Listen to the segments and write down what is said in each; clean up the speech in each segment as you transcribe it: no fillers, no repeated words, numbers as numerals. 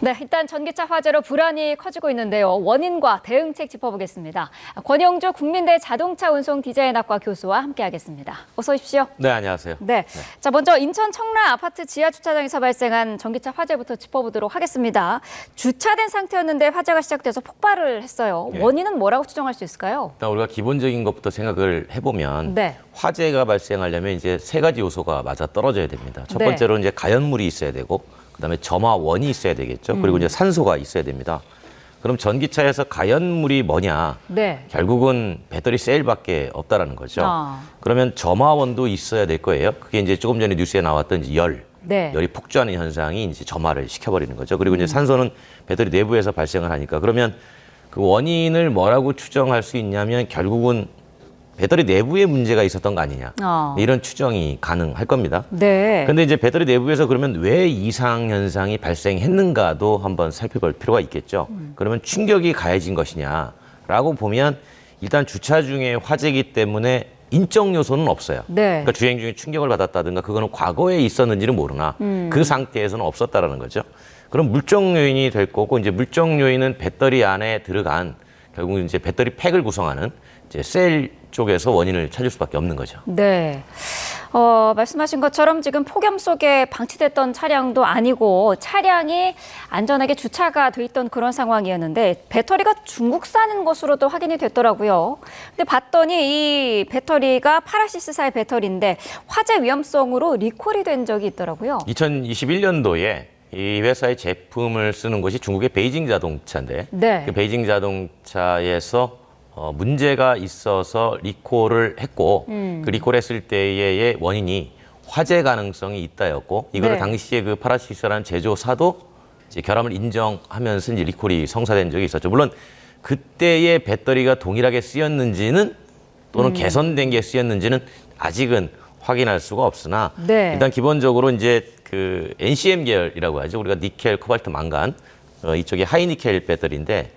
네, 일단 전기차 화재로 불안이 커지고 있는데요. 원인과 대응책 짚어보겠습니다. 권영주 국민대 자동차 운송 디자인학과 교수와 함께하겠습니다. 어서 오십시오. 네, 안녕하세요. 네. 자, 먼저 인천 청라 아파트 지하 주차장에서 발생한 전기차 화재부터 짚어보도록 하겠습니다. 주차된 상태였는데 화재가 시작돼서 폭발을 했어요. 예. 원인은 뭐라고 추정할 수 있을까요? 일단 우리가 기본적인 것부터 생각을 해보면 네. 화재가 발생하려면 이제 세 가지 요소가 맞아 떨어져야 됩니다. 첫 네. 번째로 이제 가연물이 있어야 되고, 그다음에 점화원이 있어야 되겠죠. 그리고 이제 산소가 있어야 됩니다. 그럼 전기차에서 가연물이 뭐냐? 네. 결국은 배터리 셀밖에 없다라는 거죠. 아. 그러면 점화원도 있어야 될 거예요. 그게 이제 조금 전에 뉴스에 나왔던 이제 네. 열이 폭주하는 현상이 이제 점화를 시켜버리는 거죠. 그리고 이제 산소는 배터리 내부에서 발생을 하니까, 그러면 그 원인을 뭐라고 추정할 수 있냐면 결국은 배터리 내부에 문제가 있었던 거 아니냐, 이런 추정이 가능할 겁니다. 네. 근데 이제 배터리 내부에서 그러면 왜 이상 현상이 발생했는가도 한번 살펴볼 필요가 있겠죠. 그러면 충격이 가해진 것이냐라고 보면 일단 주차 중에 화재이기 때문에 인적 요소는 없어요. 네. 그러니까 주행 중에 충격을 받았다든가 그거는 과거에 있었는지는 모르나 그 상태에서는 없었다라는 거죠. 그럼 물적 요인이 될 거고, 이제 물적 요인은 배터리 안에 들어간 결국 이제 배터리 팩을 구성하는 이제 셀 쪽에서 원인을 찾을 수밖에 없는 거죠. 네. 말씀하신 것처럼 지금 폭염 속에 방치됐던 차량도 아니고 차량이 안전하게 주차가 돼 있던 그런 상황이었는데 배터리가 중국산인 것으로도 확인이 됐더라고요. 근데 봤더니 이 배터리가 파라시스사의 배터리인데 화재 위험성으로 리콜이 된 적이 있더라고요. 2021년도에 이 회사의 제품을 쓰는 곳이 중국의 베이징 자동차인데, 네. 그 베이징 자동차에서 문제가 있어서 리콜을 했고, 그 리콜했을 때의 원인이 화재 가능성이 있다였고, 이거를 네. 당시에 그 파라시스라는 제조사도 이제 결함을 인정하면서 이제 리콜이 성사된 적이 있었죠. 물론 그때의 배터리가 동일하게 쓰였는지는 또는 개선된 게 쓰였는지는 아직은 확인할 수가 없으나, 네. 일단 기본적으로 이제 그 NCM 계열이라고 하죠. 우리가 니켈, 코발트, 망간, 이쪽이 하이니켈 배터리인데,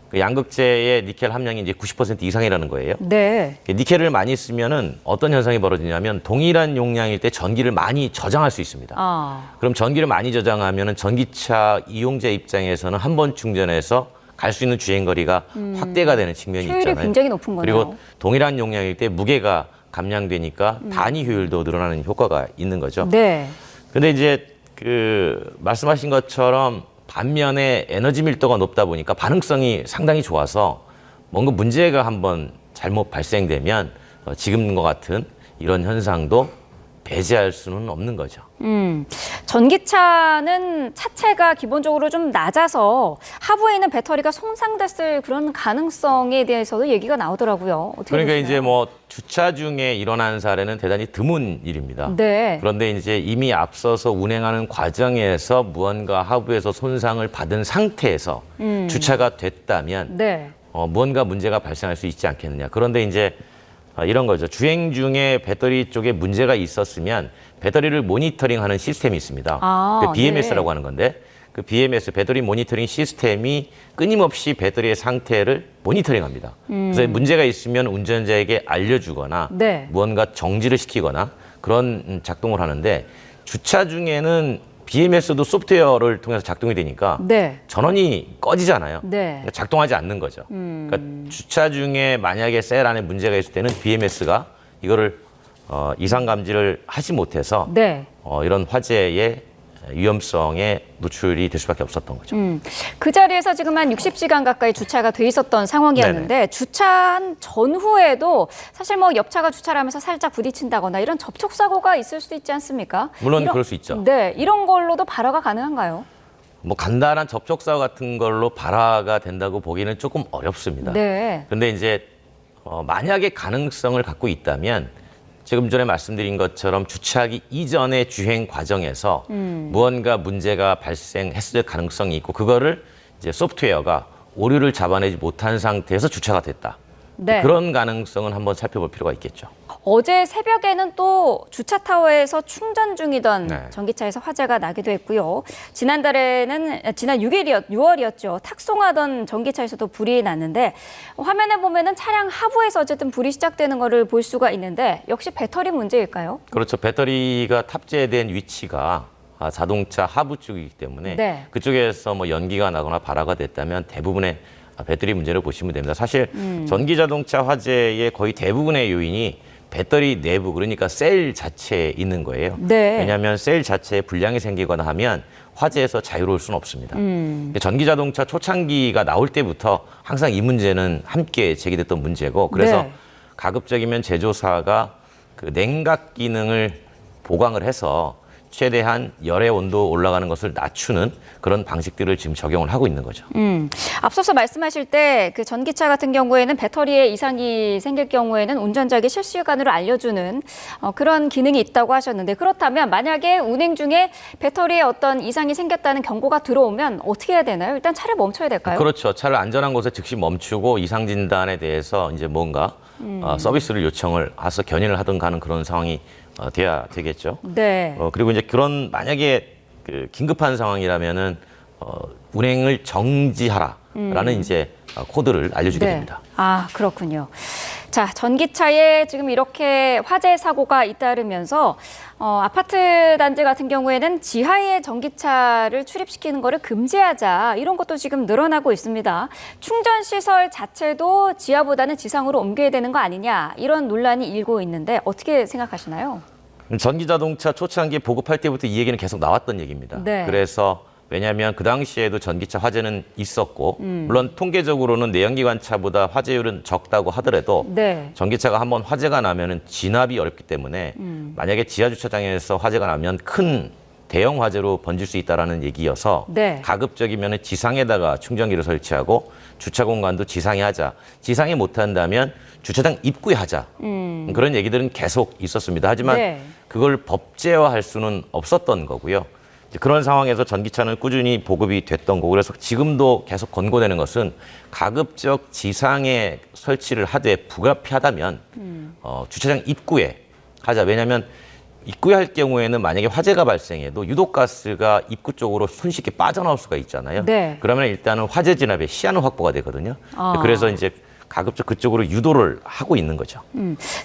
그 양극재의 니켈 함량이 이제 90% 이상이라는 거예요. 네. 니켈을 많이 쓰면은 어떤 현상이 벌어지냐면 동일한 용량일 때 전기를 많이 저장할 수 있습니다. 아. 그럼 전기를 많이 저장하면은 전기차 이용자 입장에서는 한 번 충전해서 갈 수 있는 주행 거리가 확대가 되는 측면이 효율이 있잖아요. 굉장히 높은 거네요. 그리고 동일한 용량일 때 무게가 감량되니까 단위 효율도 늘어나는 효과가 있는 거죠. 네. 근데 이제 그 말씀하신 것처럼 반면에 에너지 밀도가 높다 보니까 반응성이 상당히 좋아서 뭔가 문제가 한번 잘못 발생되면 지금과 같은 이런 현상도 배제할 수는 없는 거죠. 전기차는 차체가 기본적으로 좀 낮아서 하부에 있는 배터리가 손상됐을 그런 가능성에 대해서도 얘기가 나오더라고요. 어떻게 그러니까 보시나요? 이제 뭐 주차 중에 일어난 사례는 대단히 드문 일입니다. 네. 그런데 이제 이미 앞서서 운행하는 과정에서 무언가 하부에서 손상을 받은 상태에서 주차가 됐다면 네. 무언가 문제가 발생할 수 있지 않겠느냐. 그런데 이제 이런 거죠. 주행 중에 배터리 쪽에 문제가 있었으면 배터리를 모니터링하는 시스템이 있습니다. 아, 그 BMS라고 네. 하는 건데, 그 BMS, 배터리 모니터링 시스템이 끊임없이 배터리의 상태를 모니터링합니다. 그래서 문제가 있으면 운전자에게 알려주거나 네. 무언가 정지를 시키거나 그런 작동을 하는데, 주차 중에는 BMS도 소프트웨어를 통해서 작동이 되니까 네. 전원이 꺼지잖아요. 네. 그러니까 작동하지 않는 거죠. 그러니까 주차 중에 만약에 셀 안에 문제가 있을 때는 BMS가 이거를 이상 감지를 하지 못해서 네. 이런 화재의 위험성에 노출이 될 수밖에 없었던 거죠. 그 자리에서 지금 한 60시간 가까이 주차가 돼 있었던 상황이었는데 주차한 전후에도 사실 뭐 옆차가 주차를 하면서 살짝 부딪힌다거나 이런 접촉 사고가 있을 수도 있지 않습니까? 물론 그럴 수 있죠. 네, 이런 걸로도 발화가 가능한가요? 뭐 간단한 접촉사 같은 걸로 발화가 된다고 보기는 조금 어렵습니다. 네. 근데 이제 만약에 가능성을 갖고 있다면 지금 전에 말씀드린 것처럼 주차하기 이전의 주행 과정에서 무언가 문제가 발생했을 가능성이 있고, 그거를 이제 소프트웨어가 오류를 잡아내지 못한 상태에서 주차가 됐다. 네. 그런 가능성은 한번 살펴볼 필요가 있겠죠. 어제 새벽에는 또 주차 타워에서 충전 중이던 네. 전기차에서 화재가 나기도 했고요. 지난 6월이었죠. 탁송하던 전기차에서도 불이 났는데 화면에 보면은 차량 하부에서 어쨌든 불이 시작되는 거를 볼 수가 있는데 역시 배터리 문제일까요? 그렇죠. 배터리가 탑재된 위치가 자동차 하부 쪽이기 때문에 네. 그쪽에서 뭐 연기가 나거나 발화가 됐다면 대부분의 배터리 문제를 보시면 됩니다. 사실 전기 자동차 화재의 거의 대부분의 요인이 배터리 내부, 그러니까 셀 자체에 있는 거예요. 네. 왜냐하면 셀 자체에 불량이 생기거나 하면 화재에서 자유로울 수는 없습니다. 전기 자동차 초창기가 나올 때부터 항상 이 문제는 함께 제기됐던 문제고, 그래서 네. 가급적이면 제조사가 그 냉각 기능을 보강을 해서 최대한 열의 온도 올라가는 것을 낮추는 그런 방식들을 지금 적용을 하고 있는 거죠. 앞서서 말씀하실 때 그 전기차 같은 경우에는 배터리에 이상이 생길 경우에는 운전자에게 실시간으로 알려주는 그런 기능이 있다고 하셨는데, 그렇다면 만약에 운행 중에 배터리에 어떤 이상이 생겼다는 경고가 들어오면 어떻게 해야 되나요? 일단 차를 멈춰야 될까요? 그렇죠. 차를 안전한 곳에 즉시 멈추고 이상 진단에 대해서 이제 뭔가 서비스를 요청을 해서 견인을 하든가 하는 그런 상황이 돼야 되겠죠. 네. 그리고 이제 그런 만약에 그 긴급한 상황이라면은 운행을 정지하라라는 이제 코드를 알려주게 네. 됩니다. 아, 그렇군요. 자, 전기차에 지금 이렇게 화재 사고가 잇따르면서 아파트 단지 같은 경우에는 지하에 전기차를 출입시키는 거를 금지하자, 이런 것도 지금 늘어나고 있습니다. 충전 시설 자체도 지하보다는 지상으로 옮겨야 되는 거 아니냐, 이런 논란이 일고 있는데 어떻게 생각하시나요? 전기 자동차 초창기 보급할 때부터 이 얘기는 계속 나왔던 얘기입니다. 네. 그래서 왜냐하면 그 당시에도 전기차 화재는 있었고 물론 통계적으로는 내연기관차보다 화재율은 적다고 하더라도 네. 전기차가 한번 화재가 나면은 진압이 어렵기 때문에 만약에 지하 주차장에서 화재가 나면 큰 대형 화재로 번질 수 있다라는 얘기여서 네. 가급적이면 지상에다가 충전기를 설치하고 주차 공간도 지상에 하자. 지상에 못 한다면 주차장 입구에 하자. 그런 얘기들은 계속 있었습니다. 하지만 네. 그걸 법제화할 수는 없었던 거고요. 그런 상황에서 전기차는 꾸준히 보급이 됐던 거고, 그래서 지금도 계속 권고되는 것은 가급적 지상에 설치를 하되 불가피하다면 주차장 입구에 하자. 왜냐하면 입구에 할 경우에는 만약에 화재가 발생해도 유독가스가 입구 쪽으로 손쉽게 빠져나올 수가 있잖아요. 네. 그러면 일단은 화재 진압의 시야는 확보가 되거든요. 그래서 이제 가급적 그쪽으로 유도를 하고 있는 거죠.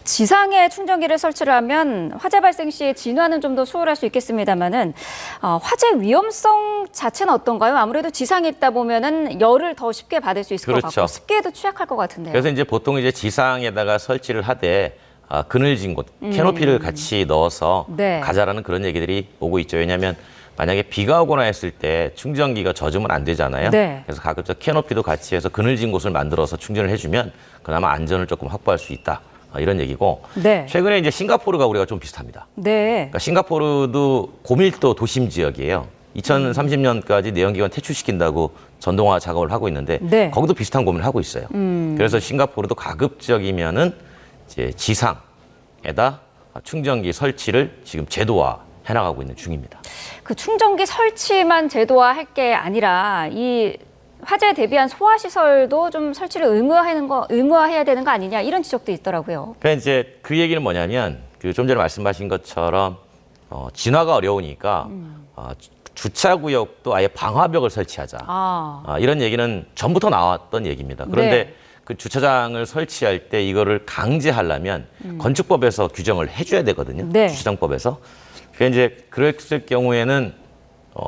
지상에 충전기를 설치를 하면 화재 발생 시에 진화는 좀 더 수월할 수 있겠습니다만은 화재 위험성 자체는 어떤가요? 아무래도 지상에 있다 보면은 열을 더 쉽게 받을 수 있을 것 그렇죠. 같고 습기에도 취약할 것 같은데요. 그래서 이제 보통 이제 지상에다가 설치를 하되 그늘진 곳, 캐노피를 같이 넣어서 네. 가자라는 그런 얘기들이 오고 있죠. 왜냐하면 만약에 비가 오거나 했을 때 충전기가 젖으면 안 되잖아요. 네. 그래서 가급적 캐노피도 같이 해서 그늘진 곳을 만들어서 충전을 해주면 그나마 안전을 조금 확보할 수 있다. 이런 얘기고. 네. 최근에 이제 싱가포르가 우리가 좀 비슷합니다. 네. 그러니까 싱가포르도 고밀도 도심 지역이에요. 2030년까지 내연기관 퇴출시킨다고 전동화 작업을 하고 있는데 네. 거기도 비슷한 고민을 하고 있어요. 그래서 싱가포르도 가급적이면은 이제 지상에다 충전기 설치를 지금 제도화 해나가고 있는 중입니다. 그 충전기 설치만 제도화할 게 아니라 이 화재에 대비한 소화 시설도 좀 설치를 의무화해야 되는 거 아니냐, 이런 지적도 있더라고요. 그러니까 이제 그 얘기는 뭐냐면 그 좀 전에 말씀하신 것처럼 진화가 어려우니까 주차 구역도 아예 방화벽을 설치하자. 이런 얘기는 전부터 나왔던 얘기입니다. 그런데 네. 그 주차장을 설치할 때 이거를 강제하려면 건축법에서 규정을 해줘야 되거든요. 네. 주차장법에서. 그러니까 이제 그랬을 경우에는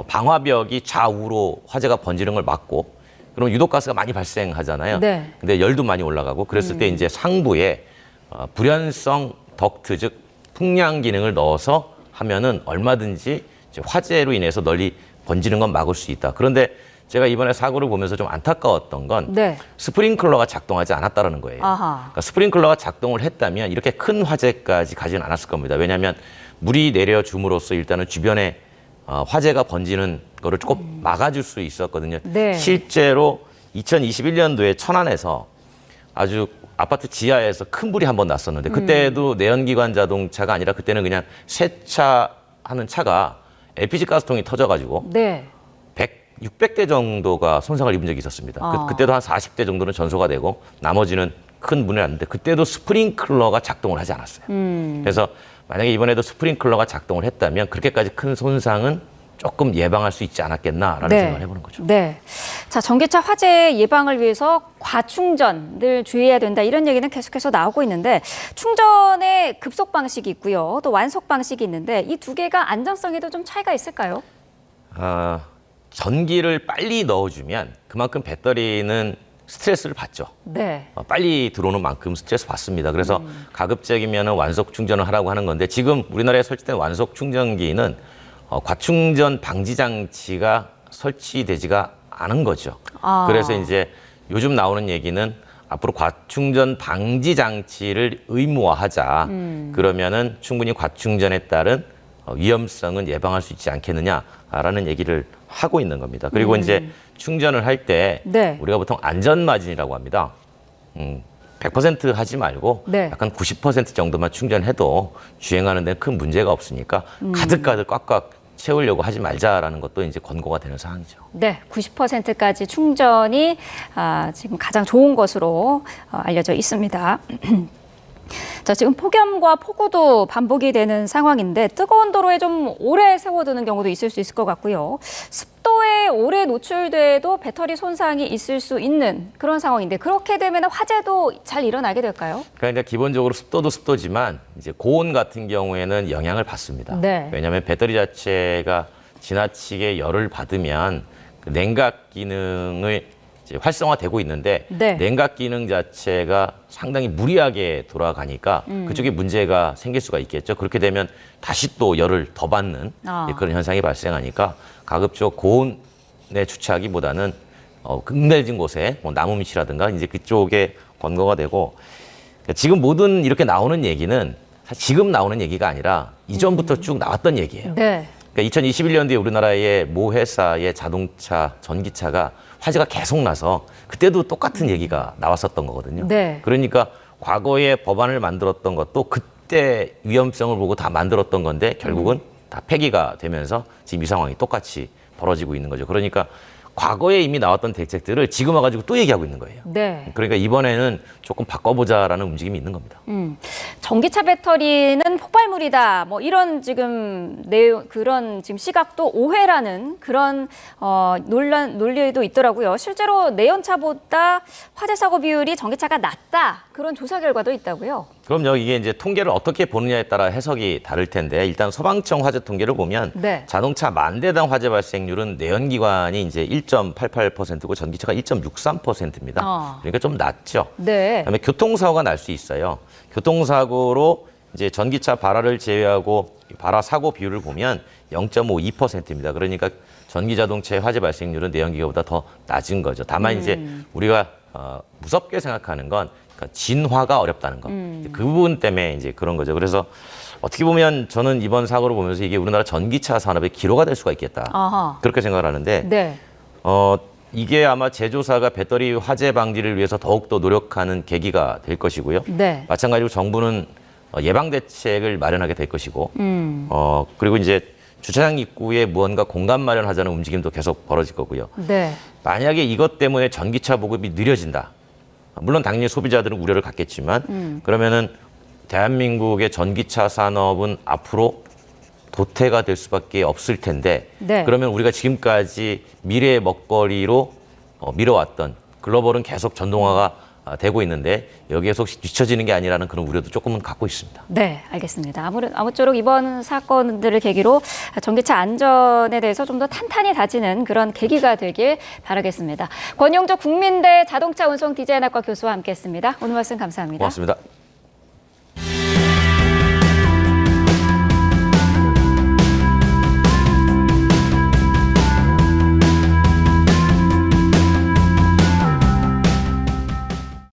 방화벽이 좌우로 화재가 번지는 걸 막고, 그러면 유독가스가 많이 발생하잖아요. 네. 근데 열도 많이 올라가고, 그랬을 때 이제 상부에 불연성 덕트, 즉 풍량 기능을 넣어서 하면은 얼마든지 이제 화재로 인해서 널리 번지는 건 막을 수 있다. 그런데 제가 이번에 사고를 보면서 좀 안타까웠던 건 네. 스프링클러가 작동하지 않았다는 거예요. 아하. 그러니까 스프링클러가 작동을 했다면 이렇게 큰 화재까지 가지는 않았을 겁니다. 왜냐하면 물이 내려줌으로써 일단은 주변에 화재가 번지는 거를 조금 막아줄 수 있었거든요. 네. 실제로 2021년도에 천안에서 아주 아파트 지하에서 큰 불이 한번 났었는데 그때도 내연기관 자동차가 아니라 그때는 그냥 세차하는 차가 LPG 가스통이 터져가지고 네. 600대 정도가 손상을 입은 적이 있었습니다. 그때도 한 40대 정도는 전소가 되고 나머지는 큰 문이 났는데 그때도 스프링클러가 작동을 하지 않았어요. 그래서 만약에 이번에도 스프링클러가 작동을 했다면 그렇게까지 큰 손상은 조금 예방할 수 있지 않았겠나라는 네. 생각을 해보는 거죠. 네. 자, 전기차 화재 예방을 위해서 과충전을 주의해야 된다. 이런 얘기는 계속해서 나오고 있는데 충전의 급속 방식이 있고요. 또 완속 방식이 있는데 이 두 개가 안전성에도 좀 차이가 있을까요? 전기를 빨리 넣어주면 그만큼 배터리는 스트레스를 받죠. 네. 빨리 들어오는 만큼 스트레스 받습니다. 그래서 가급적이면 완속 충전을 하라고 하는 건데 지금 우리나라에 설치된 완속 충전기는 과충전 방지 장치가 설치되지가 않은 거죠. 그래서 이제 요즘 나오는 얘기는 앞으로 과충전 방지 장치를 의무화하자. 그러면은 충분히 과충전에 따른 위험성은 예방할 수 있지 않겠느냐라는 얘기를 하고 있는 겁니다. 그리고 이제 충전을 할 때 네. 우리가 보통 안전마진이라고 합니다. 100% 하지 말고 네. 약간 90% 정도만 충전해도 주행하는 데는 큰 문제가 없으니까 가득가득 꽉꽉 채우려고 하지 말자라는 것도 이제 권고가 되는 사항이죠. 네, 90%까지 충전이 지금 가장 좋은 것으로 알려져 있습니다. 자, 지금 폭염과 폭우도 반복이 되는 상황인데 뜨거운 도로에 좀 오래 세워두는 경우도 있을 수 있을 것 같고요. 습도에 오래 노출돼도 배터리 손상이 있을 수 있는 그런 상황인데 그렇게 되면 화재도 잘 일어나게 될까요? 그러니까 기본적으로 습도도 습도지만 이제 고온 같은 경우에는 영향을 받습니다. 네. 왜냐하면 배터리 자체가 지나치게 열을 받으면 그 냉각 기능을 이제 활성화되고 있는데 네. 냉각 기능 자체가 상당히 무리하게 돌아가니까 그쪽에 문제가 생길 수가 있겠죠. 그렇게 되면 다시 또 열을 더 받는 그런 현상이 발생하니까 가급적 고온에 주차하기보다는 ưng 곳에 뭐 나무 밑이라든가 이제 그쪽에 권고가 되고 지금 모든 이렇게 나오는 얘기는 사실 지금 나오는 얘기가 아니라 이전부터 쭉 나왔던 얘기예요. 네. 그러니까 2021년도에 우리나라의 모 회사의 자동차, 전기차가 화재가 계속 나서 그때도 똑같은 얘기가 나왔었던 거거든요. 네. 그러니까 과거에 법안을 만들었던 것도 그때 위험성을 보고 다 만들었던 건데 결국은 다 폐기가 되면서 지금 이 상황이 똑같이 벌어지고 있는 거죠. 그러니까 과거에 이미 나왔던 대책들을 지금 와가지고 또 얘기하고 있는 거예요. 네. 그러니까 이번에는 조금 바꿔보자라는 움직임이 있는 겁니다. 전기차 배터리는 폭발물이다. 뭐 이런 지금 그런 지금 시각도 오해라는 그런 논리도 있더라고요. 실제로 내연차보다 화재 사고 비율이 전기차가 낮다. 그런 조사 결과도 있다고요. 그럼요. 이게 이제 통계를 어떻게 보느냐에 따라 해석이 다를 텐데 일단 소방청 화재 통계를 보면 네. 자동차 만 대당 화재 발생률은 내연기관이 이제 1.88%고 전기차가 1.63%입니다. 그러니까 좀 낮죠. 네. 그다음에 교통사고가 날 수 있어요. 교통사고로 이제 전기차 발화를 제외하고 발화 사고 비율을 보면 0.52%입니다. 그러니까 전기자동차의 화재 발생률은 내연기관보다 더 낮은 거죠. 다만 이제 우리가 무섭게 생각하는 건 그러니까 진화가 어렵다는 것. 그 부분 때문에 이제 그런 거죠. 그래서 어떻게 보면 저는 이번 사고를 보면서 이게 우리나라 전기차 산업의 기로가 될 수가 있겠다. 아하. 그렇게 생각을 하는데 네. 이게 아마 제조사가 배터리 화재 방지를 위해서 더욱더 노력하는 계기가 될 것이고요. 네. 마찬가지로 정부는 예방 대책을 마련하게 될 것이고, 그리고 이제 주차장 입구에 무언가 공간 마련하자는 움직임도 계속 벌어질 거고요. 네. 만약에 이것 때문에 전기차 보급이 느려진다. 물론 당연히 소비자들은 우려를 갖겠지만, 그러면은 대한민국의 전기차 산업은 앞으로 도태가 될 수밖에 없을 텐데 네. 그러면 우리가 지금까지 미래의 먹거리로 미뤄왔던 글로벌은 계속 전동화가 되고 있는데 여기에서 혹시 뒤처지는 게 아니라는 그런 우려도 조금은 갖고 있습니다. 네, 알겠습니다. 아무쪼록 이번 사건들을 계기로 전기차 안전에 대해서 좀 더 탄탄히 다지는 그런 계기가 되길 바라겠습니다. 권용적 국민대 자동차 운송 디자인학과 교수와 함께했습니다. 오늘 말씀 감사합니다. 고맙습니다.